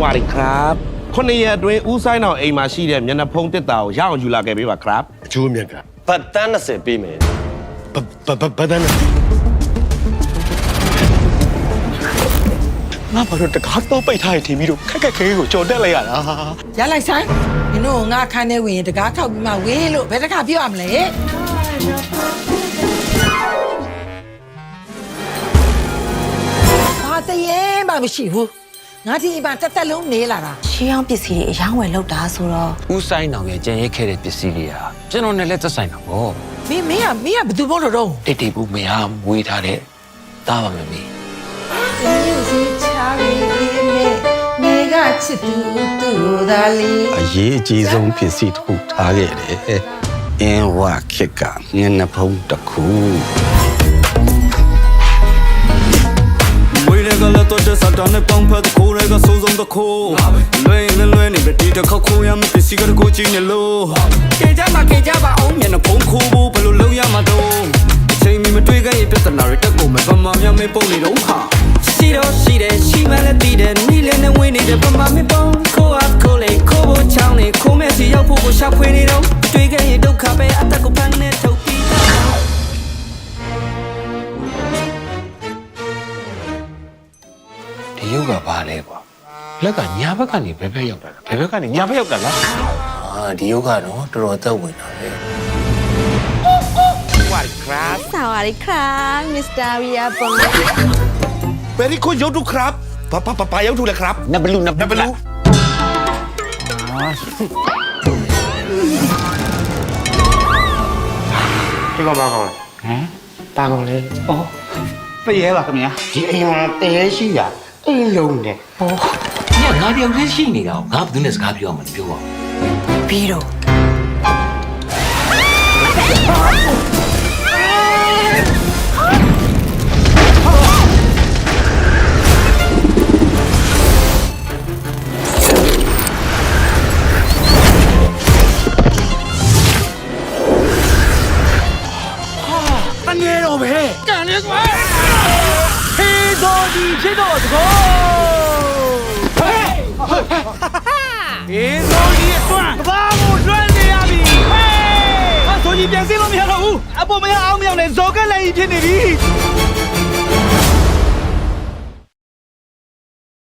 ဝါရီครับ9 ရက်အတွင်းဦးဆိုင်တော်အိမ်မှာရှိတဲ့မျက်နှာဖုံးတစ်တာကိုရအောင်ယူလာခဲ့ပေးပါครับအကျိုးမြတ်က ဘတ်တန်း20ပေးမယ် ဘဒန်ငါဘာလို့တကားတော့ပိတ်ထားရထင်ပြီးတော့ခက်ခက်ခဲကိုကြော်တက်လိုက်ရတာ ရလိုက်ဆိုင်နင်တို့ငါခန်းထဲဝင်ရင်တကားထောက်ပြီးမှဝေးလို့ဘယ်တခါပြောရမလဲဘာတည်းရင်မှမရှိဘူးငါဒီအိမ်မှာတက်တက်လုံးနေလာတာ ရှေးအောင်ပစ္စည်းတွေအယောင်းဝယ်လောက်တာဆိုတော့ ဦးဆိုင်တော်ရဲ့ကြံရိတ်ခဲ့တဲ့ပစ္စည်းတွေဟာကျွန်တော်နဲ့လည်းသက်ဆိုင်တာပေါ့ မင်းကဘယ်သူမို့လို့တော့ တိတ်တိတ်ဘူးမရမွေးထားတဲ့တားပါမယ်မင်း ဒီစီချာရီနဲ့နေကချစ်သူဒါလီ အရေးအကြီးဆုံးဖြစ်စီတစ်ခုထားခဲ့တယ်အင်းဝခက်ကငင်းနှဖုံးတစ်ခုဝေးရကလာတော့တဲ့စတာနဲ့ပေါင်းဖက်ခိုးရကစိုးစုံတခိုးလွဲနေပဲဒီတစ်ခေါက်ခိုးရမယ်ပစ္စည်းကိုကြည့်နေလို့ကြေကြပါအောင်မျက်နှာဖုံးခိုးဖို့ဘယ်လိုလုပ်ရမှာတော့အချိန်မီမတွေ့ခဲ့ရင်ပြဿနာတွေတက်ကုန်မယ်ပမာများမေးပုံနေတော့ဟာရှိတယ်ရှိမှလည်းတည်တယ်နီးလည်းနဲ့ဝင်နေတဲ့ပမာမေးပုံခိုးလေခိုးဖို့ချောင်းနေခိုးမဲ့စီရောက်ဖို့ကိုရှာဖွေနေတော့တွေ့ခဲ့ရင်ဒုက္ခပဲအသက်ကိုဖန်နေထုတ်ပြီးဒီရုပ်ကဘာလဲကွာလက်ကညာဘက်ကနေဘယ်ဘက်ရောက်တာလဲဘယ်ဘက်ကနေညာဘက်ရောက်တာလားအာဒီရုပ်ကတော့တော်တော်သက်ဝင်တာလေ ဝါရီครับ สวัสดีครับมิสเตอร์วิอาบอน เบรี่คุณยกดูครับป้ายกดูเลยครับ นับลู ဒီကောင်ပါကောင် တာကုန်လေဩ တရေပါခင်ဗျာဒီအိမ်မှာတရေရှိတာအိမ်လုံးနဲ့ ညငါတယောက်တည်းရှိနေတာငါဘယ်သူနဲ့စကားပြောမှမပြောပါဘူး ပြီးတော့ တငယ်တော့ပဲကန်နေကွာဟေးတော်ဒီဖြစ်တော့တကောဟေးတော်ဒီအတွန်းဘာမို့လွှမ်းနေရပြီဟေးဟာဆိုကြီးပြန်စင်းလို့မရတော့ဘူးအပေါ်မရအောင်မရနဲ့ဇော်ကလည်းကြီးဖြစ်နေပြီ